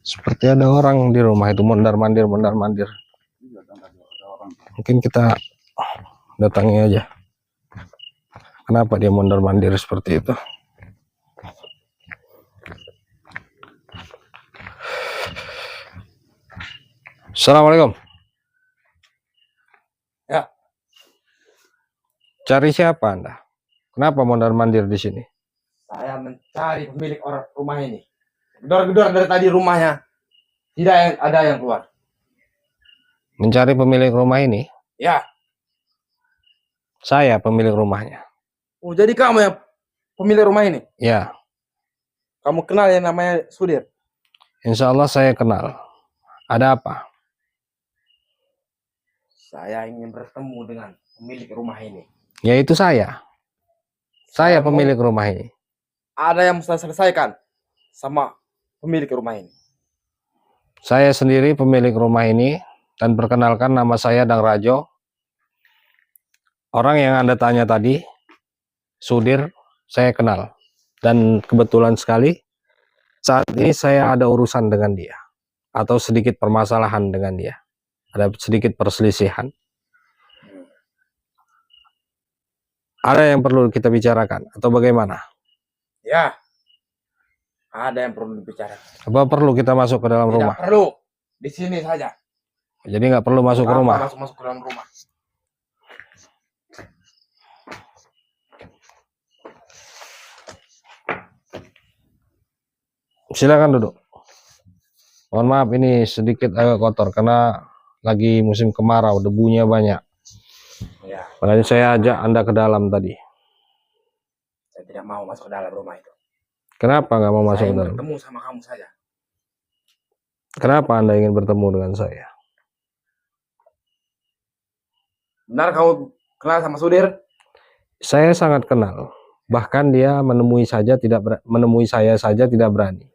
Seperti ada orang di rumah itu mondar-mandir, mondar-mandir. Mungkin kita datangi aja. Kenapa dia mondar-mandir seperti itu? Assalamualaikum. Ya. Cari siapa Anda? Kenapa mondar-mandir di sini? Saya mencari pemilik orang rumah ini. Gedor-gedor dari tadi rumahnya. Tidak ada yang keluar. Mencari pemilik rumah ini? Ya. Saya pemilik rumahnya. Oh, jadi kamu yang pemilik rumah ini? Ya. Kamu kenal yang namanya Sudir? Insya Allah saya kenal. Ada apa? Saya ingin bertemu dengan pemilik rumah ini. Yaitu saya. Saya pemilik rumah ini. Ada yang mesti selesaikan sama pemilik rumah ini. Saya sendiri pemilik rumah ini. Dan perkenalkan, nama saya Dang Rajo. Orang yang Anda tanya tadi, Sudir, saya kenal. Dan kebetulan sekali, saat ini saya ada urusan dengan dia. Atau sedikit permasalahan dengan dia. Ada sedikit perselisihan. Ada yang perlu kita bicarakan atau bagaimana? Ya. Ada yang perlu dibicarakan. Apa perlu kita masuk ke dalam rumah? Tidak perlu. Di sini saja. Jadi nggak perlu masuk ke rumah? Masuk ke dalam rumah. Silakan duduk. Mohon maaf ini sedikit agak kotor karena lagi musim kemarau, debunya banyak. Ya. Makanya saya ajak Anda ke dalam tadi. Saya tidak mau masuk ke dalam rumah itu. Kenapa nggak mau masuk ke dalam? Saya ingin bertemu sama kamu saja. Kenapa Anda ingin bertemu dengan saya? Benar kamu kenal sama Sudir? Saya sangat kenal. Bahkan dia menemui saya saja tidak berani.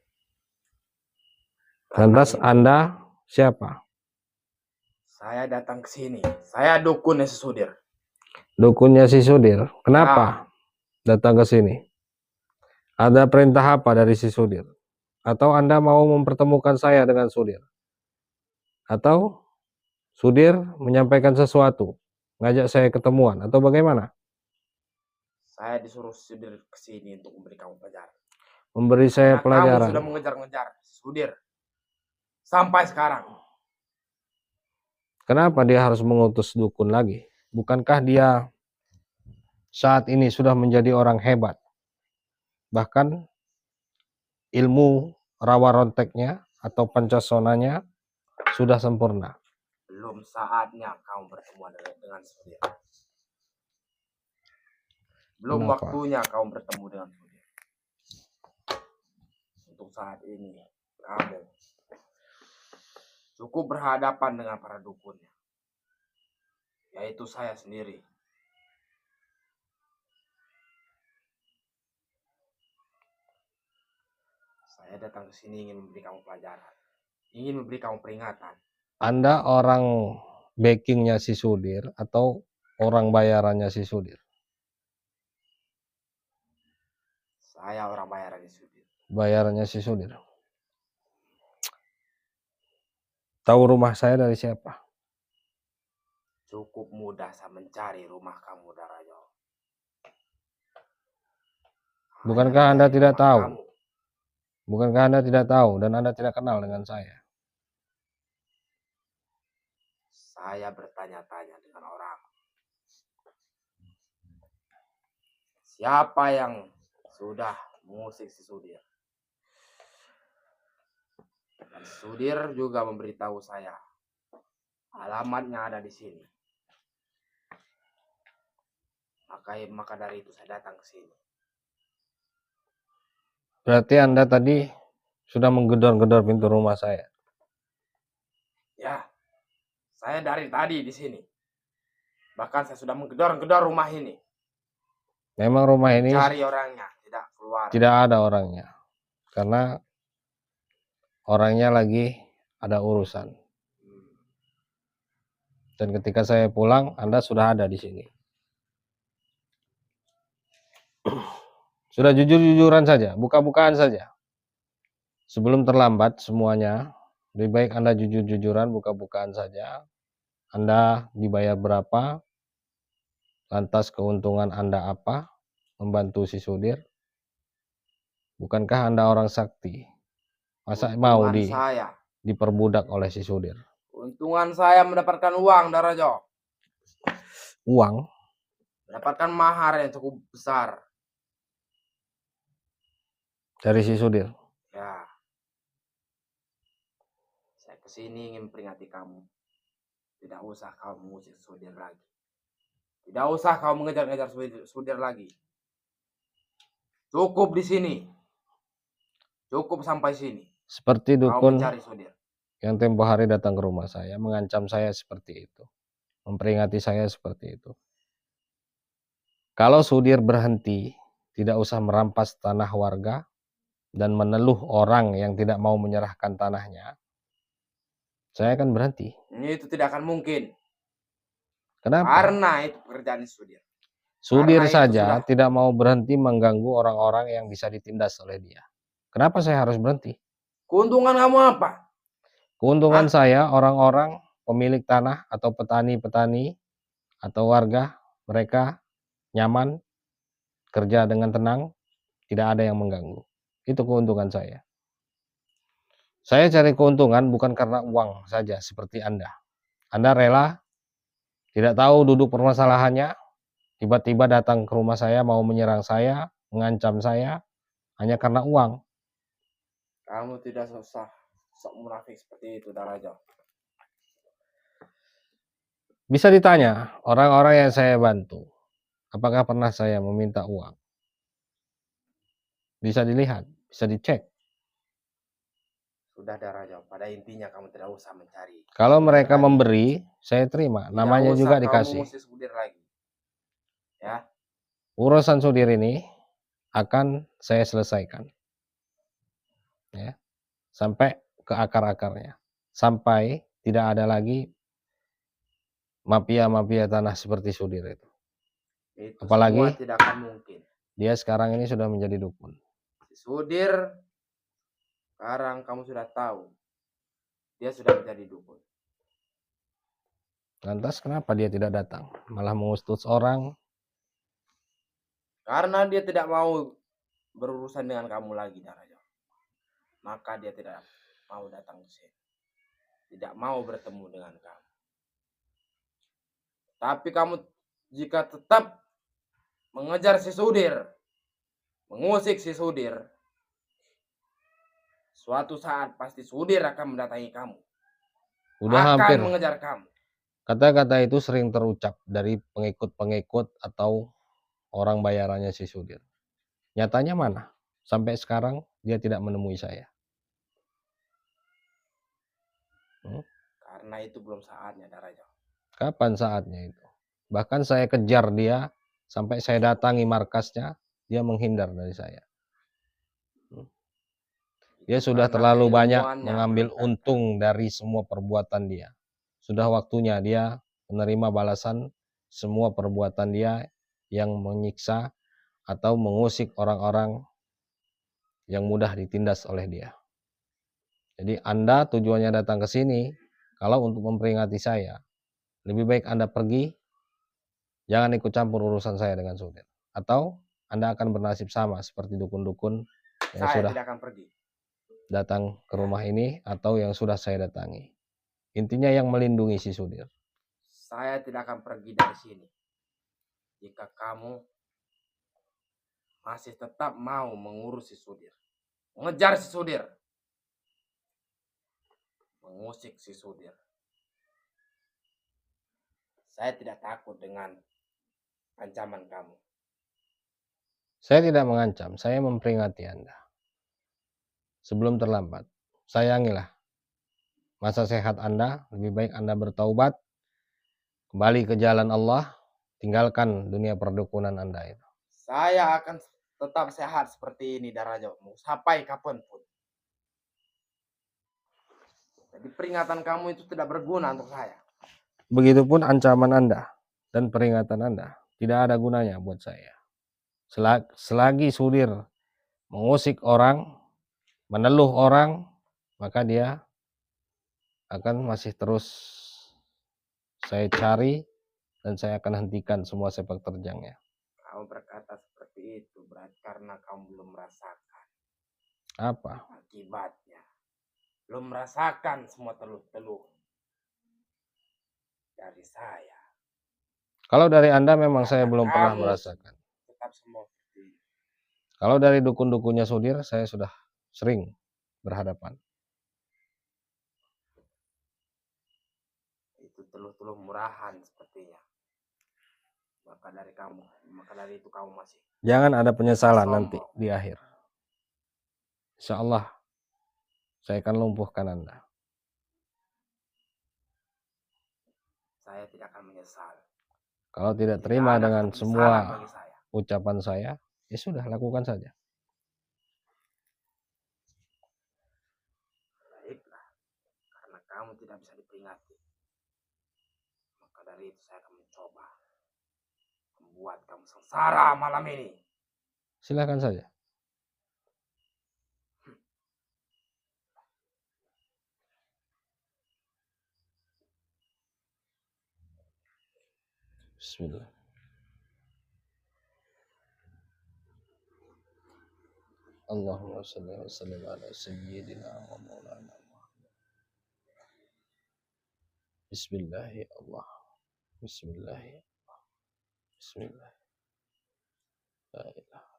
Lantas Anda siapa? Saya datang ke sini. Saya dukunnya si Sudir. Dukunnya si Sudir. Kenapa datang ke sini? Ada perintah apa dari si Sudir? Atau Anda mau mempertemukan saya dengan Sudir? Atau Sudir menyampaikan sesuatu, ngajak saya ketemuan, atau bagaimana? Saya disuruh Sudir ke sini untuk memberi kamu pelajaran. Memberi saya pelajaran. Kamu sudah mengejar-ngejar Sudir sampai sekarang. Kenapa dia harus mengutus dukun lagi? Bukankah dia saat ini sudah menjadi orang hebat? Bahkan ilmu rawa ronteknya atau pancasonanya sudah sempurna. Belum saatnya kamu bertemu dengan Sudir. Belum Kenapa? waktunya kamu bertemu dengan Sudir. Untuk saat ini kamu cukup berhadapan dengan para dukunnya, yaitu saya sendiri. Saya datang ke sini ingin memberi kamu pelajaran, ingin memberi kamu peringatan. Anda orang backingnya si Sudir atau orang bayarannya si Sudir? Saya orang bayarannya Sudir. Bayarannya si Sudir. Tahu rumah saya dari siapa? Cukup mudah saya mencari rumah kamu, Darajo. Bukankah Anda tidak tahu? Bukankah Anda tidak tahu dan Anda tidak kenal dengan saya? Saya bertanya-tanya dengan orang. Siapa yang sudah mengusik si Sudir? Dan Sudir juga memberitahu saya alamatnya ada di sini. Maka dari itu saya datang ke sini. Berarti Anda tadi sudah menggedor-gedor pintu rumah saya. Ya, saya dari tadi di sini. Bahkan saya sudah menggedor-gedor rumah ini. Memang rumah ini cari orangnya, tidak keluar. Tidak ada orangnya. Karena orangnya lagi ada urusan. Dan ketika saya pulang, Anda sudah ada di sini. Sudah jujur-jujuran saja, buka-bukaan saja. Sebelum terlambat semuanya, lebih baik Anda jujur-jujuran, buka-bukaan saja. Anda dibayar berapa, lantas keuntungan Anda apa, membantu si Sudir. Bukankah Anda orang sakti? Masa mau Keuntungan saya. diperbudak oleh si Sudir? Keuntungan saya mendapatkan uang, Darajo. Uang? Mendapatkan mahar yang cukup besar. Dari si Sudir? Ya. Saya kesini ingin memperingati kamu. Tidak usah kau mengusir Sudir lagi. Tidak usah kau mengejar-ngejar Sudir lagi. Cukup di sini. Cukup sampai sini. Seperti Kau dukun mencari Sudir yang tempo hari datang ke rumah saya, mengancam saya seperti itu. Memperingati saya seperti itu. Kalau Sudir berhenti, tidak usah merampas tanah warga dan meneluh orang yang tidak mau menyerahkan tanahnya, saya akan berhenti. Itu tidak akan mungkin. Kenapa? Karena itu pekerjaan Sudir. Sudir Karena itu saja sudah- tidak mau berhenti mengganggu orang-orang yang bisa ditindas oleh dia. Kenapa saya harus berhenti? Keuntungan kamu apa? Keuntungan saya, orang-orang pemilik tanah atau petani-petani atau warga, mereka nyaman, kerja dengan tenang, tidak ada yang mengganggu. Itu keuntungan saya. Saya cari keuntungan bukan karena uang saja seperti Anda. Anda rela, tidak tahu duduk permasalahannya, tiba-tiba datang ke rumah saya mau menyerang saya, mengancam saya, hanya karena uang. Kamu tidak usah sok munafik seperti itu, Darajo. Bisa ditanya, orang-orang yang saya bantu, apakah pernah saya meminta uang? Bisa dilihat, bisa dicek. Sudah, Darajo. Pada intinya kamu tidak usah mencari. Kalau Sudir mereka lagi. memberi, saya terima. Tidak Namanya usah juga kau dikasih. mengusir Sudir lagi. Ya. Urusan Sudir ini akan saya selesaikan. Ya. Sampai ke akar-akarnya. Sampai tidak ada lagi mafia-mafia tanah seperti Sudir itu. Itu Apalagi semua tidak akan mungkin. dia sekarang ini sudah menjadi dukun. Sudir, sekarang kamu sudah tahu. Dia sudah menjadi dukun. Lantas kenapa dia tidak datang? Malah mengustus orang. Karena dia tidak mau berurusan dengan kamu lagi, Darajo. Maka dia tidak mau datang ke sini. Tidak mau bertemu dengan kamu. Tapi kamu jika tetap mengejar si Sudir, mengusik si Sudir, suatu saat pasti Sudir akan mendatangi kamu. Udah akan hampir. mengejar kamu. Kata-kata itu sering terucap dari pengikut-pengikut atau orang bayarannya si Sudir. Nyatanya mana? Sampai sekarang dia tidak menemui saya. Karena itu belum saatnya, Darajo. Kapan saatnya itu? Bahkan saya kejar dia, sampai saya datangi markasnya, dia menghindar dari saya. Dia sudah terlalu banyak mengambil untung dari semua perbuatan dia. Sudah waktunya dia menerima balasan semua perbuatan dia yang menyiksa atau mengusik orang-orang yang mudah ditindas oleh dia. Jadi Anda tujuannya datang ke sini kalau untuk memperingati saya. Lebih baik Anda pergi, jangan ikut campur urusan saya dengan Sudir. Atau Anda akan bernasib sama seperti dukun-dukun yang Saya sudah tidak akan pergi. datang ke rumah ini atau yang sudah saya datangi. Intinya yang melindungi si Sudir. Saya tidak akan pergi dari sini. Jika kamu masih tetap mau mengurus si Sudir, mengejar si Sudir, mengusik si Sudir, saya tidak takut dengan ancaman kamu. Saya tidak mengancam, saya memperingati Anda. Sebelum terlambat, sayangilah masa sehat Anda, lebih baik Anda bertaubat, kembali ke jalan Allah, tinggalkan dunia perdukunan Anda itu. Saya akan tetap sehat seperti ini, Darajo, sampai kapanpun. Jadi peringatan kamu itu tidak berguna untuk saya. Begitupun ancaman Anda dan peringatan Anda tidak ada gunanya buat saya. Selagi Sudir mengusik orang, meneluh orang, maka dia akan masih terus saya cari dan saya akan hentikan semua sepak terjangnya. Kamu berkata seperti itu berarti karena kamu belum merasakan Apa? akibatnya. Belum merasakan semua teluh-teluh dari saya. Kalau dari Anda memang saya Karena belum pernah kamu merasakan. tetap semua seperti itu. Kalau dari dukun-dukunnya Sudir, saya sudah sering berhadapan. Itu teluh-teluh murahan sepertinya. Maka dari itu kamu masih Jangan ada penyesalan sombong. nanti di akhir. Insya Allah, saya akan lumpuhkan Anda. Saya tidak akan menyesal. Kalau tidak Tidak terima ada dengan penyesalan semua bagi saya. ucapan saya, ya sudah, lakukan saja. Baiklah, karena kamu tidak bisa diperingati. Maka dari itu saya akan mencoba membuat kamu sengsara malam ini. Silakan saja. Bismillah. Allahumma salli wa sallim ala sayyidina wa maulana Muhammad. Bismillahi Allah. Bismillahi Allah. Bismillah. La ilaha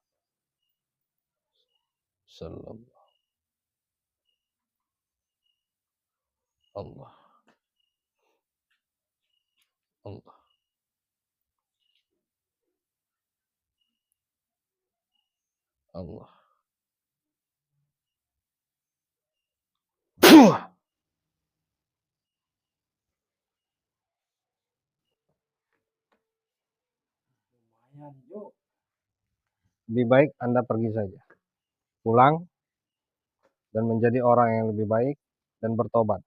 sallallahu. Allah. Allah. Allah. Lumayan, yuk. Lebih baik Anda pergi saja. Pulang dan menjadi orang yang lebih baik dan bertobat.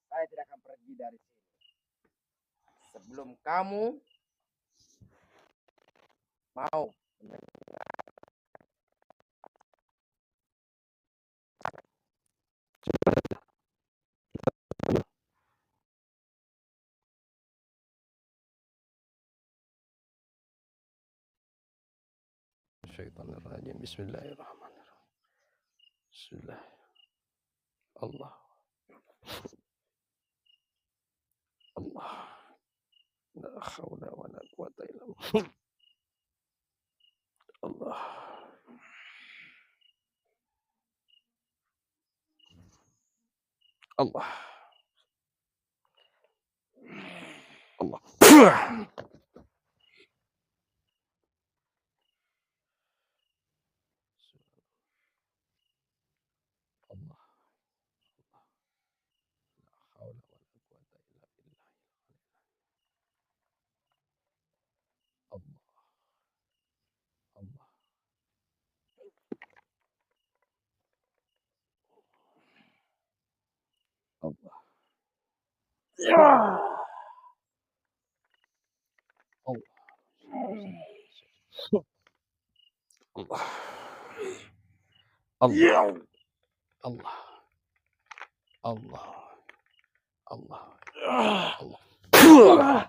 Saya tidak akan pergi dari sini sebelum kamu mau Syaitanirrajim. Bismillahirrahmanirrahim. Bismillah. Allah. Allah. La haula wa la quwata illa billah. Allah. Allah. Allah. Allah. La haula wa la quwata illa billah. Allah. Allah. Allah. Allah. Allah. Allah. Allah. Allah. Allah.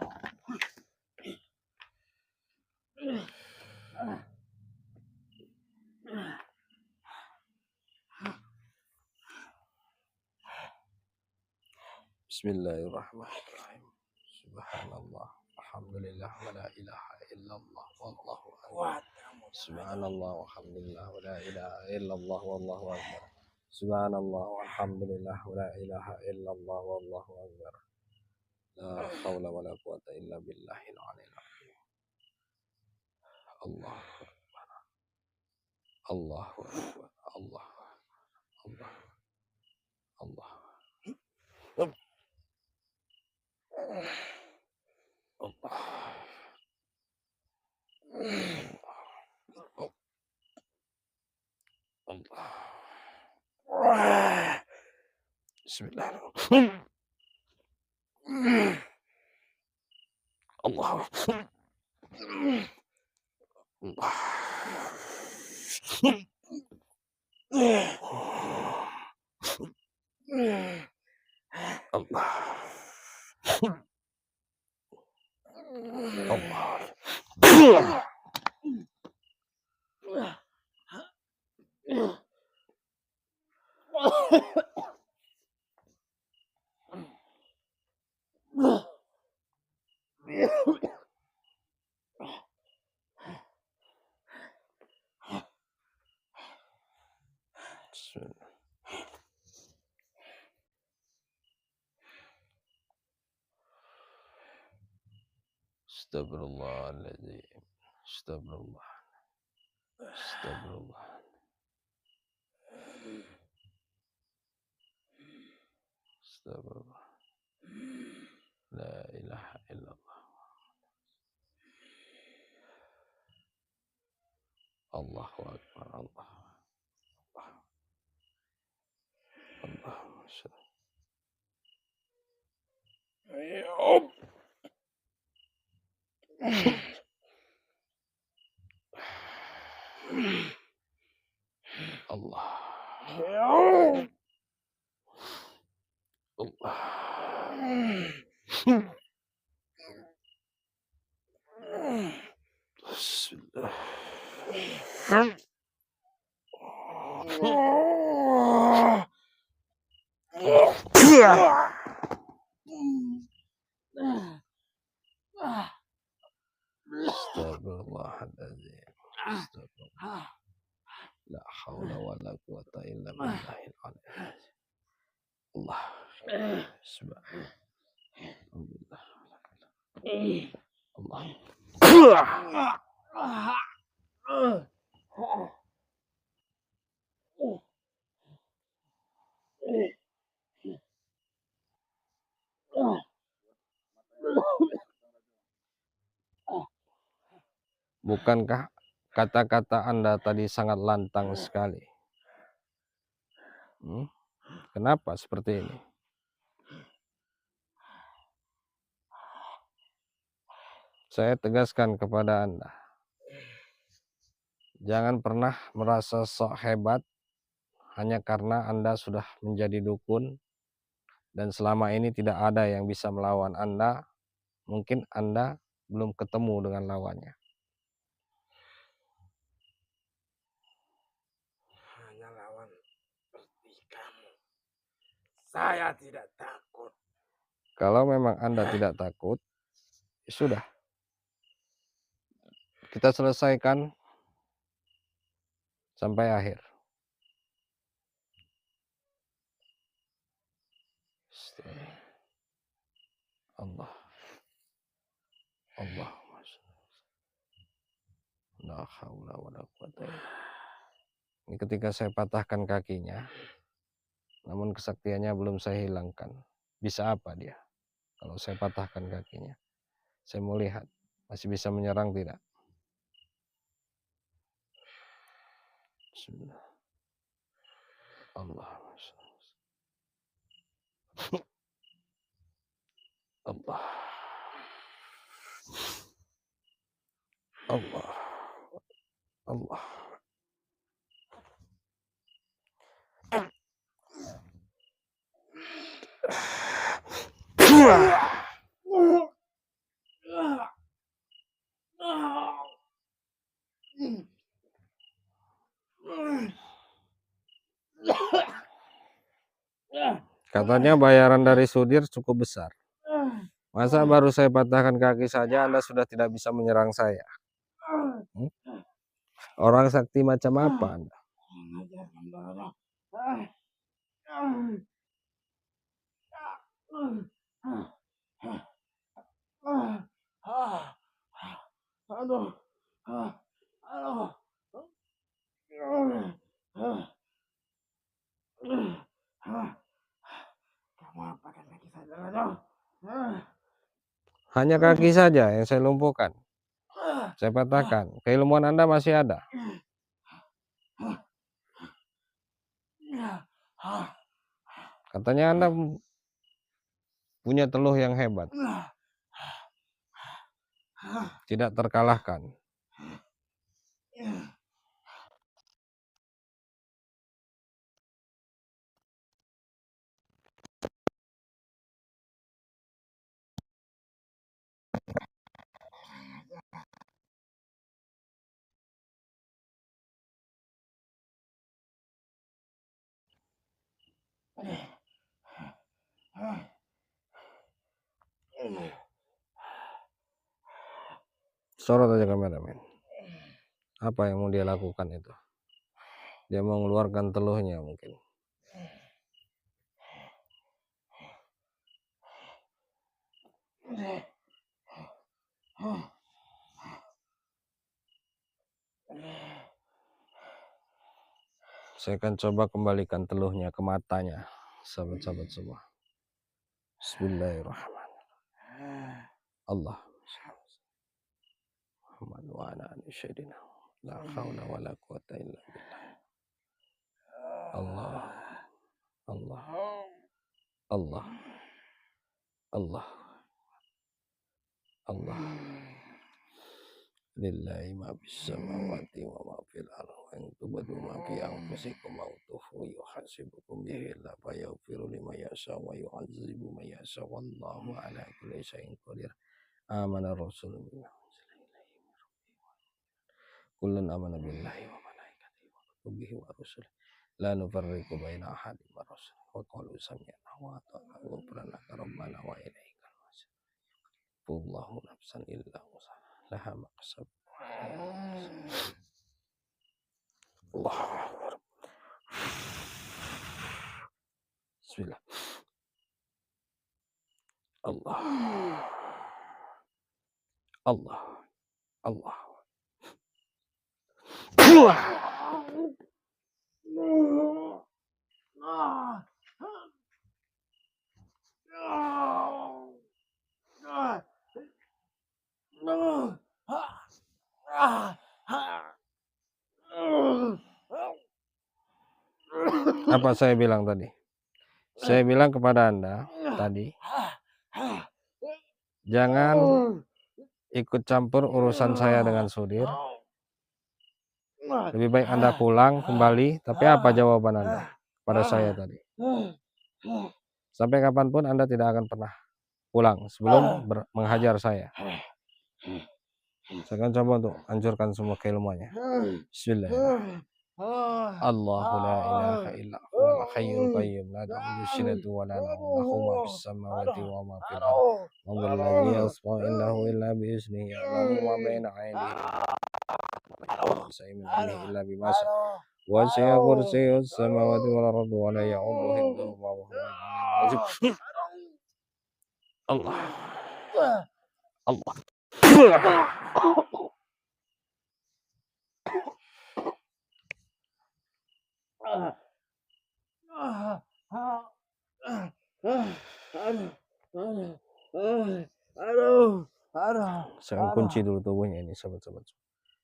Bismillahirrahmanirrahim. Subhanallah. Alhamdulillah wa la ilaha illallah wallahu akbar. Subhanallah walhamdulillah wa la ilaha illallah wallahu akbar. Subhanallah walhamdulillah wa la ilaha illallah wallahu akbar. La haula wa la quwata illa billahil aliyil azim. Allah akbar. Allahu akbar. Allah. Allah. Allah. Allah. Allah. Bismillahirrahmanirrahim. Allah. Allah. Allah. Bismillah. Astagfirullahaladzim. Astagfirullah. Astagfirullah. Astagfirullah. La ilaha illallah. Allahu Akbar. Allah. Allahumma shalli. Allah. Allah. Bismillah. Astagfirullahaladzim. Astagfirullah. La haula wa la quwata illa billahil aliyyil. Allah. Subhanallah. Alhamdulillah. Allah. Bukankah kata-kata Anda tadi sangat lantang sekali? Kenapa seperti ini? Saya tegaskan kepada Anda, jangan pernah merasa sok hebat hanya karena Anda sudah menjadi dukun dan selama ini tidak ada yang bisa melawan Anda. Mungkin Anda belum ketemu dengan lawannya. Hanya lawan seperti kamu. Saya tidak takut. Kalau memang Anda tidak takut, ya sudah. Kita selesaikan sampai akhir. Allah. Allahumma shalli. La haula wa la quwata illa billah. Ini ketika saya patahkan kakinya, namun kesaktiannya belum saya hilangkan. Bisa apa dia? Kalau saya patahkan kakinya, saya mau lihat masih bisa menyerang tidak? Bismillah. Allah. Allah. Allah. Allah. Katanya bayaran dari Sudir cukup besar. Masa baru saya patahkan kaki saja Anda sudah tidak bisa menyerang saya? Orang sakti macam apa Anda? Hanya kaki saja yang saya lumpuhkan, saya patahkan. Keilmuan Anda masih ada. Katanya Anda punya teluh yang hebat, tidak terkalahkan. Sorot aja kameramen. Apa yang mau dia lakukan itu? Dia mau mengeluarkan teluhnya mungkin. Saya akan coba kembalikan teluhnya ke matanya, sahabat-sahabat semua. Bismillahirrahmanirrahim. Allah. Muhammad wa ala ali sayyidina. La haula wala quwata illa billah. Allah. Allah. Allah. Allah. Allah. Lillahi ma fis samawati wa ma fil ardi wa in tubdu ma fi anfusikum aw tukhfu yuhasibukum bihi la yaghfiru liman yasha wa yu'adzibu man yasha wallahu ala kulli syai'in qadir. Amana rasul kullun amana billahi wa malaikatihi wa kutubihi wa rusulihi la nufarriqu baina ahadin min rusulihi wa qalu sami'na wa ata'na ghufranaka rabbana wa ilaikal masir. Wallahu nafsan illa wusaha laha ma kasabat. Allah. Bismillah. Allah. Allah. Allah. Apa saya bilang tadi? Saya bilang kepada Anda tadi, jangan ikut campur urusan saya dengan Sudir. Lebih baik Anda pulang kembali. Tapi apa jawaban Anda pada saya tadi? Sampai kapanpun Anda tidak akan pernah pulang sebelum menghajar saya. Saya akan coba untuk hancurkan semua keilmuannya. Bismillahirrahmanirrahim. Allahu la ilaha illa huwal hayyul qayyum la ta'khudhuhu sinatun wa la nawm lahu ma fis samawati wa ma fil ardi man dhal ladzi yashfa'u indahu illa bi iznihi ya'lamu ma baina aydihim wa ma min amrihi illa bima syaa wa syaa kursiyyus samawati wal ardi wa la ya'uduhu hifdhuhuma wa huwal 'aliyyul 'azim. Allah. Allah. Saya akan kunci dulu tubuhnya ini, sahabat-sahabat.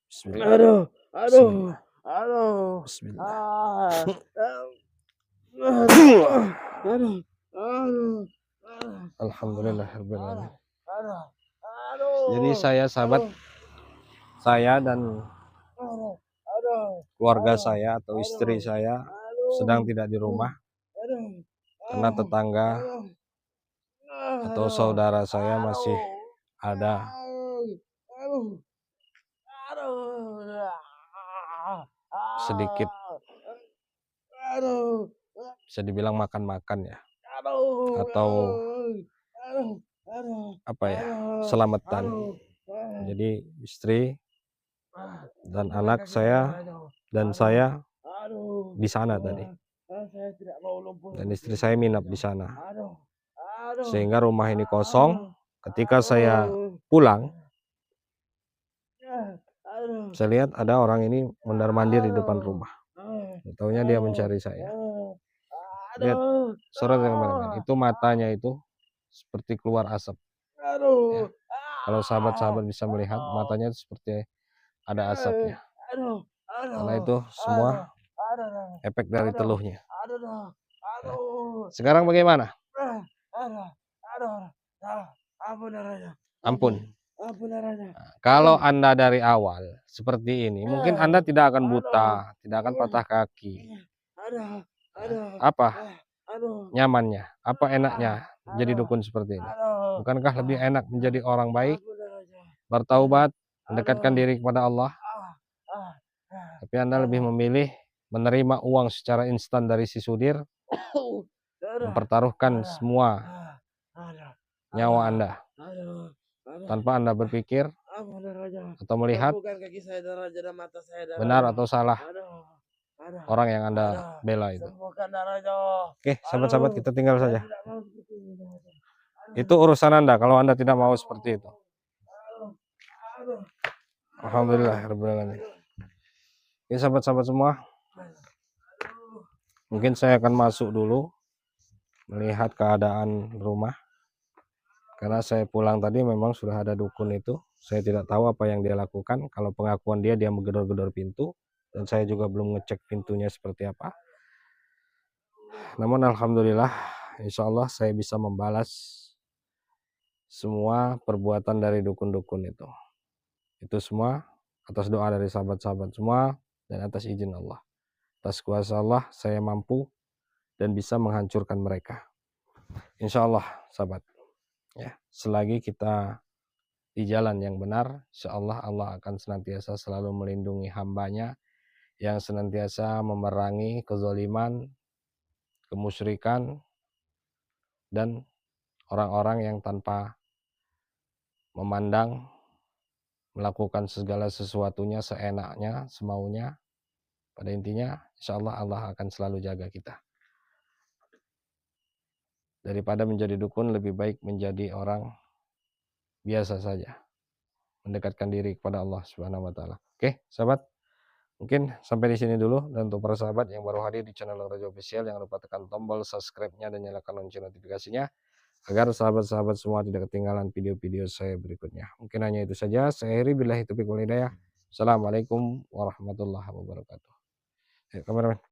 Bismillah. Bismillah. Alhamdulillahirabbil alamin. Jadi saya, sahabat, saya dan keluarga saya atau istri saya sedang tidak di rumah karena tetangga atau saudara saya masih ada sedikit, bisa dibilang makan-makan ya, atau apa ya, selamatan. Jadi istri dan anak saya dan saya di sana tadi, dan istri saya minap di sana, sehingga rumah ini kosong. Ketika saya pulang, saya lihat ada orang ini mondar-mandir di depan rumah. Taunya dia mencari saya. Lihat, sorot kameramen, itu matanya itu seperti keluar asap. Ya. Kalau sahabat-sahabat bisa melihat, matanya itu seperti ada asapnya. Karena itu semua efek dari teluhnya. Ya. Sekarang bagaimana? Ampun. Benar aja. Kalau Anda dari awal seperti ini, mungkin Anda tidak akan buta, tidak akan patah kaki. Aduh, aduh, Apa aduh, nyamannya? Apa enaknya jadi dukun seperti ini? Bukankah lebih enak menjadi orang baik, benar aja. bertaubat, mendekatkan diri kepada Allah? Ah, Tapi Anda lebih memilih menerima uang secara instan dari si Sudir, mempertaruhkan semua nyawa Anda tanpa Anda berpikir atau melihat Bukan kaki saya darah dan mata saya darah. benar atau salah Aduh, orang yang Anda bela itu. sembuhkan darahnya. Oke, sahabat-sahabat, kita tinggal Saya saja. tidak mau seperti ini. Darahnya. Itu urusan Anda kalau Anda tidak mau seperti itu. Aduh, Alhamdulillah, Oke, sahabat-sahabat semua, mungkin saya akan masuk dulu melihat keadaan rumah. Karena saya pulang tadi memang sudah ada dukun itu. Saya tidak tahu apa yang dia lakukan. Kalau pengakuan dia menggedor-gedor pintu. Dan saya juga belum ngecek pintunya seperti apa. Namun alhamdulillah, insya Allah saya bisa membalas semua perbuatan dari dukun-dukun itu. Itu semua atas doa dari sahabat-sahabat semua dan atas izin Allah. Atas kuasa Allah saya mampu dan bisa menghancurkan mereka. Insya Allah, sahabat. Ya, selagi kita di jalan yang benar, insya Allah Allah akan senantiasa selalu melindungi hambanya yang senantiasa memerangi kezaliman, kemusyrikan, dan orang-orang yang tanpa memandang melakukan segala sesuatunya seenaknya, semaunya. Pada intinya, insya Allah Allah akan selalu jaga kita. Daripada menjadi dukun, lebih baik menjadi orang biasa saja, mendekatkan diri kepada Allah Subhanahu wa taala. Oke, sahabat. Mungkin sampai di sini dulu, dan untuk para sahabat yang baru hadir di channel Raja Official, jangan lupa tekan tombol subscribe-nya dan nyalakan lonceng notifikasinya agar sahabat-sahabat semua tidak ketinggalan video-video saya berikutnya. Mungkin hanya itu saja. Saya akhiri, billahi taufiq wal hidayah. Assalamualaikum warahmatullahi wabarakatuh. Kameramen.